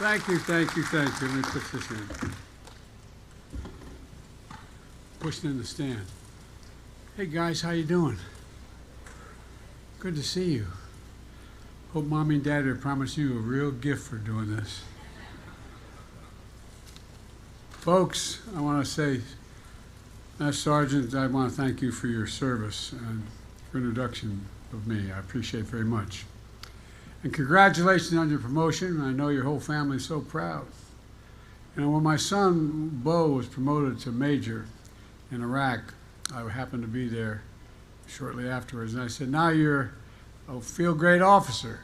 Thank you, thank you, thank you. Let me put this in. Push it in the stand. Hey guys, how you doing? Good to see you. Hope Mommy and Daddy promised you a real gift for doing this. Folks, I want to say, as Sergeant, I want to thank you for your service and your introduction of me. I appreciate it very much. And congratulations on your promotion. I know your whole family is so proud. You know, when my son, Bo, was promoted to major in Iraq, I happened to be there shortly afterwards, and I said, now you're a feel-great officer.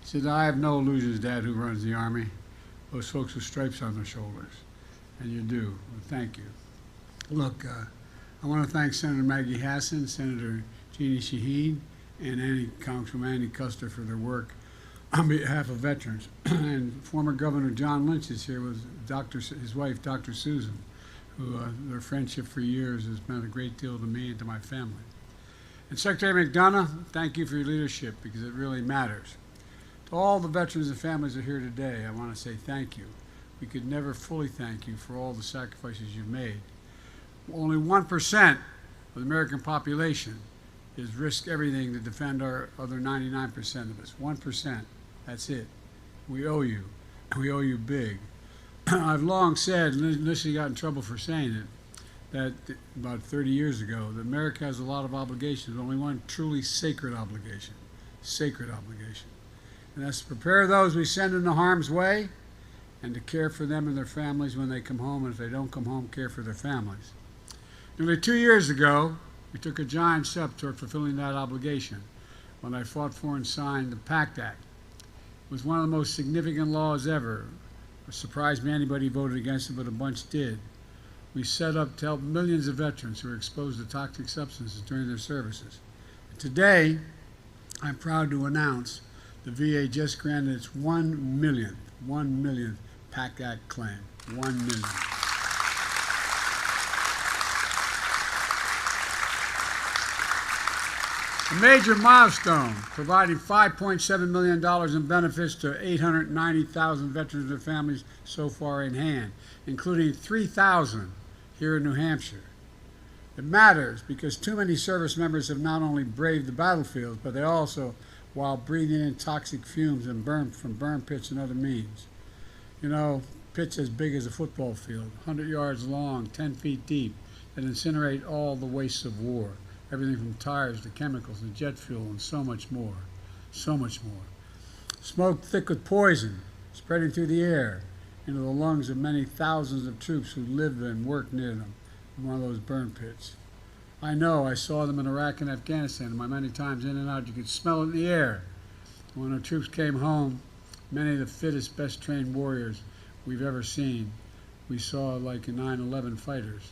He said, I have no illusions, Dad, who runs the Army. Those folks with stripes on their shoulders. And you do. Well, thank you. Look, I want to thank Senator Maggie Hassan, Senator Jeannie Shaheen, and Congresswoman Annie Custer for their work on behalf of veterans. And former Governor John Lynch is here with his wife, Dr. Susan, who their friendship for years has meant a great deal to me and to my family. And Secretary McDonough, thank you for your leadership, because it really matters. To all the veterans and families that are here today, I want to say thank you. We could never fully thank you for all the sacrifices you've made. Only 1% of the American population is risk everything to defend our other 99% of us. 1%, that's it. We owe you. We owe you big. I've long said, and initially got in trouble for saying it, that about 30 years ago, that America has a lot of obligations, but only one truly sacred obligation. Sacred obligation. And that's to prepare those we send into harm's way and to care for them and their families when they come home, and if they don't come home, care for their families. Nearly 2 years ago, we took a giant step toward fulfilling that obligation when I fought for and signed the PACT Act. It was one of the most significant laws ever. It surprised me anybody voted against it, but a bunch did. We set up to help millions of veterans who were exposed to toxic substances during their services. And today, I'm proud to announce the VA just granted its 1 millionth PACT Act claim. 1 million. A major milestone, providing $5.7 million in benefits to 890,000 veterans and their families so far in hand, including 3,000 here in New Hampshire. It matters because too many service members have not only braved the battlefield, but they also, while breathing in toxic fumes and from burn pits and other means. You know, pits as big as a football field, 100 yards long, 10 feet deep, that incinerate all the wastes of war. Everything from tires to chemicals to jet fuel and so much more. So much more. Smoke thick with poison, spreading through the air into the lungs of many thousands of troops who live and work near them in one of those burn pits. I know, I saw them in Iraq and Afghanistan, and my many times in and out, you could smell it in the air. When our troops came home, many of the fittest, best trained warriors we've ever seen, we saw like in 9/11 fighters,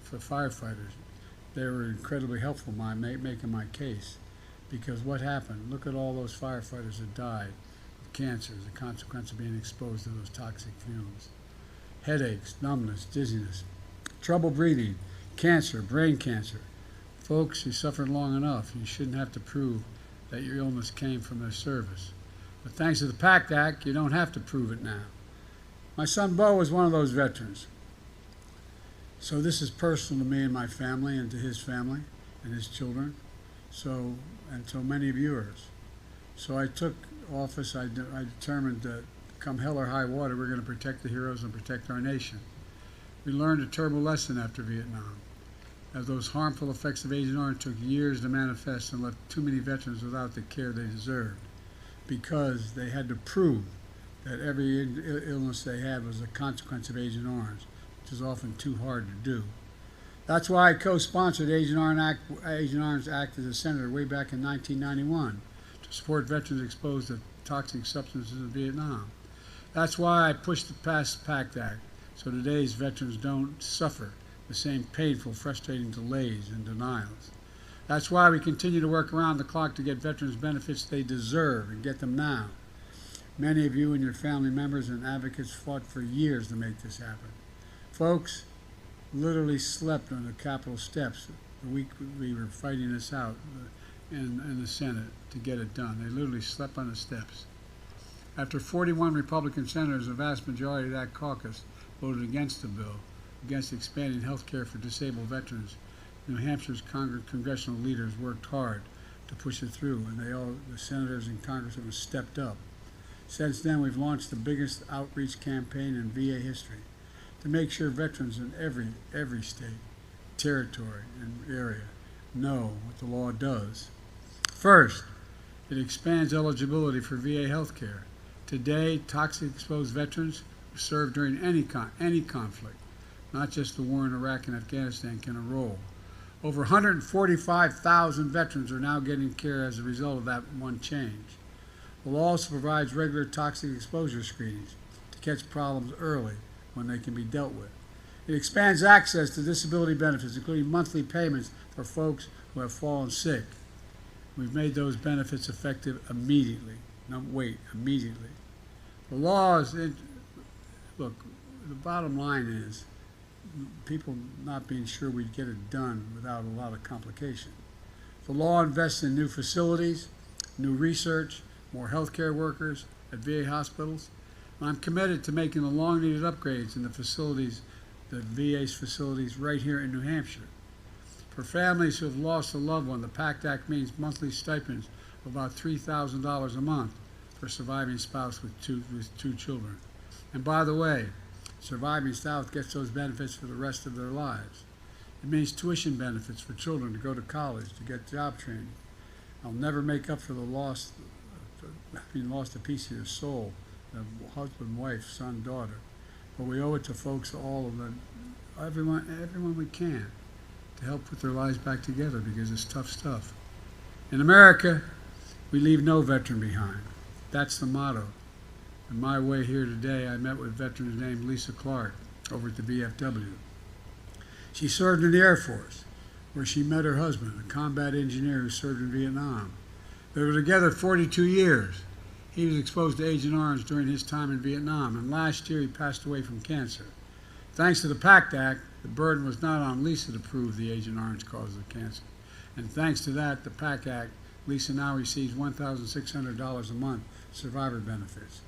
for firefighters. They were incredibly helpful in making my case, because what happened? Look at all those firefighters that died of cancer as a consequence of being exposed to those toxic fumes. Headaches, numbness, dizziness, trouble breathing, cancer, brain cancer. Folks, you suffered long enough. You shouldn't have to prove that your illness came from their service. But thanks to the PACT Act, you don't have to prove it now. My son Bo was one of those veterans. So this is personal to me and my family and to his family and his children, and to many of yours. So I took office, I determined that come hell or high water, we're going to protect the heroes and protect our nation. We learned a terrible lesson after Vietnam, as those harmful effects of Agent Orange took years to manifest and left too many veterans without the care they deserved, because they had to prove that every illness they had was a consequence of Agent Orange, which is often too hard to do. That's why I co-sponsored Agent Orange Act as a senator way back in 1991 to support veterans exposed to toxic substances in Vietnam. That's why I pushed to pass the PACT Act, so today's veterans don't suffer the same painful, frustrating delays and denials. That's why we continue to work around the clock to get veterans benefits they deserve and get them now. Many of you and your family members and advocates fought for years to make this happen. Folks literally slept on the Capitol steps the week we were fighting this out in the Senate to get it done. They literally slept on the steps. After 41 Republican senators, a vast majority of that caucus voted against the bill, against expanding health care for disabled veterans, New Hampshire's congressional leaders worked hard to push it through, and the senators and congressmen stepped up. Since then, we've launched the biggest outreach campaign in VA history to make sure veterans in every state, territory, and area know what the law does. First, it expands eligibility for VA health care. Today, toxic exposed veterans who served during any conflict, not just the war in Iraq and Afghanistan, can enroll. Over 145,000 veterans are now getting care as a result of that one change. The law also provides regular toxic exposure screenings to catch problems early when they can be dealt with. It expands access to disability benefits, including monthly payments for folks who have fallen sick. We've made those benefits effective immediately. Immediately. The law is, look, the bottom line is people not being sure we'd get it done without a lot of complication. The law invests in new facilities, new research, more healthcare workers at VA hospitals. And I'm committed to making the long-needed upgrades in the facilities, the VA's facilities right here in New Hampshire. For families who have lost a loved one, the PACT Act means monthly stipends of about $3,000 a month for a surviving spouse with two children. And by the way, surviving spouse gets those benefits for the rest of their lives. It means tuition benefits for children to go to college, to get job training. I'll never make up for the loss, having lost a piece of your soul, a husband, wife, son, daughter. But we owe it to folks, all of them, everyone we can, to help put their lives back together, because it's tough stuff. In America, we leave no veteran behind. That's the motto. On my way here today, I met with veterans named Lisa Clark over at the VFW. She served in the Air Force, where she met her husband, a combat engineer who served in Vietnam. They were together 42 years. He was exposed to Agent Orange during his time in Vietnam, and last year he passed away from cancer. Thanks to the PACT Act, the burden was not on Lisa to prove the Agent Orange caused the cancer. And thanks to that, the PACT Act, Lisa now receives $1,600 a month survivor benefits.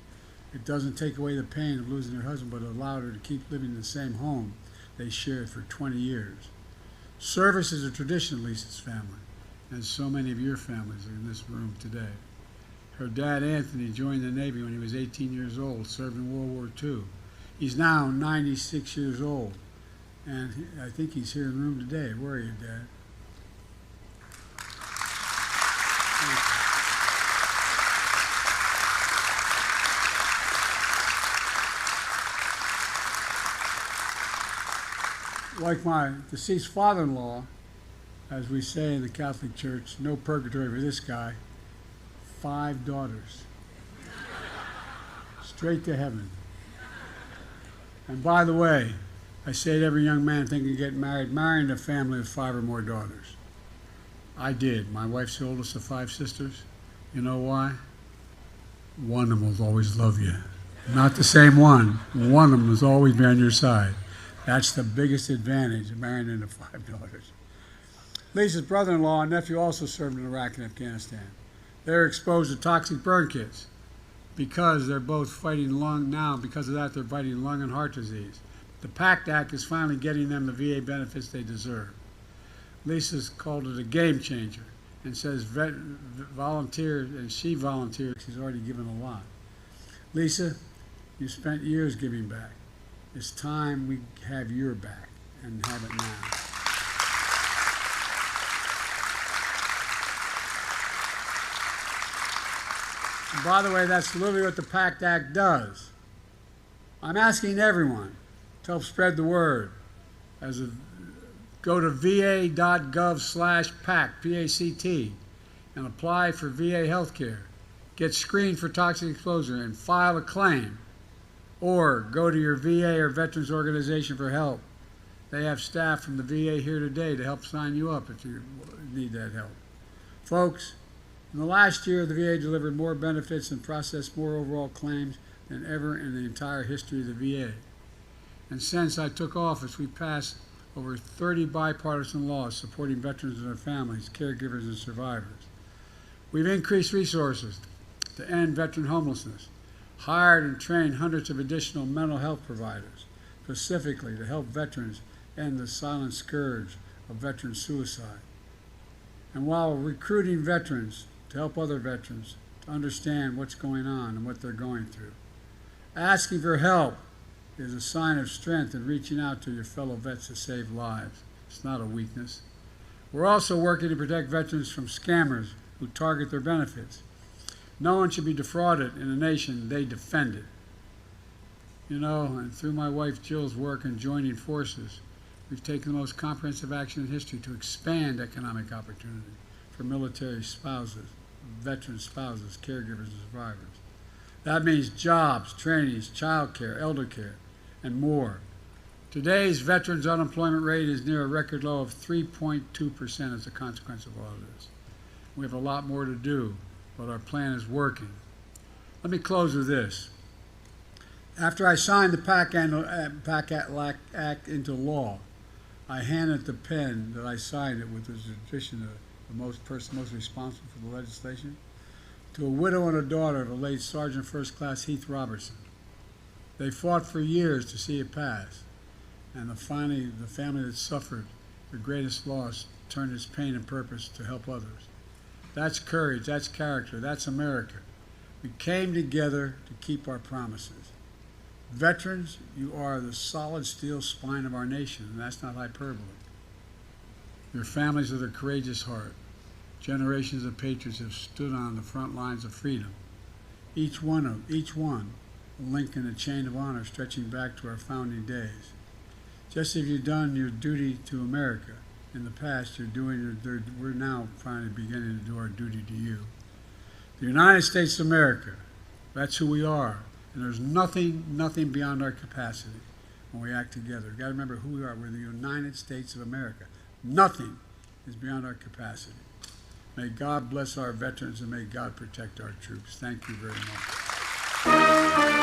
It doesn't take away the pain of losing her husband, but it allowed her to keep living in the same home they shared for 20 years. Service is a tradition of Lisa's family, as so many of your families are in this room today. Her dad, Anthony, joined the Navy when he was 18 years old, served in World War II. He's now 96 years old, and I think he's here in the room today. Where are you, Dad? Like my deceased father-in-law, as we say in the Catholic Church, no purgatory for this guy, 5 daughters. Straight to heaven. And by the way, I say to every young man thinking of getting married, marrying a family of 5 or more daughters. I did. My wife's the oldest of 5 sisters. You know why? One of them will always love you. Not the same one. One of them will always be on your side. That's the biggest advantage of marrying into 5 daughters. Lisa's brother-in-law and nephew also served in Iraq and Afghanistan. They're exposed to toxic burn kits because they're both fighting lung now. Because of that, they're fighting lung and heart disease. The PACT Act is finally getting them the VA benefits they deserve. Lisa's called it a game changer and says volunteer, and she volunteered. She's already given a lot. Lisa, you spent years giving back. It's time we have your back, and have it now. And by the way, that's literally what the PACT Act does. I'm asking everyone to help spread the word. Go to va.gov/PACT, P-A-C-T, and apply for VA health care. Get screened for toxic exposure and file a claim. Or go to your VA or Veterans Organization for help. They have staff from the VA here today to help sign you up if you need that help. Folks, in the last year, the VA delivered more benefits and processed more overall claims than ever in the entire history of the VA. And since I took office, we've passed over 30 bipartisan laws supporting veterans and their families, caregivers, and survivors. We've increased resources to end veteran homelessness. hired and trained hundreds of additional mental health providers, specifically to help veterans end the silent scourge of veteran suicide. And while recruiting veterans to help other veterans to understand what's going on and what they're going through, asking for help is a sign of strength in reaching out to your fellow vets to save lives. It's not a weakness. We're also working to protect veterans from scammers who target their benefits. No one should be defrauded in a nation they defended. You know, and through my wife Jill's work in joining forces, we've taken the most comprehensive action in history to expand economic opportunity for military spouses, veteran spouses, caregivers, and survivors. That means jobs, trainings, child care, elder care, and more. Today's veterans' unemployment rate is near a record low of 3.2% as a consequence of all of this. We have a lot more to do, but our plan is working. Let me close with this. After I signed the PACT Act into law, I handed the pen that I signed it with the tradition of the person most responsible for the legislation to a widow and a daughter of the late Sergeant First Class Heath Robertson. They fought for years to see it pass, and finally the family that suffered the greatest loss turned its pain and purpose to help others. That's courage, that's character, that's America. We came together to keep our promises. Veterans, you are the solid steel spine of our nation, and that's not hyperbole. Your families are the courageous heart. Generations of patriots have stood on the front lines of freedom. Each one, a link in a chain of honor stretching back to our founding days. Just as you've done your duty to America in the past, we're now finally beginning to do our duty to you. The United States of America, that's who we are, and there's nothing beyond our capacity when we act together. You've got to remember who we are. We're the United States of America. Nothing is beyond our capacity. May God bless our veterans and may God protect our troops. Thank you very much.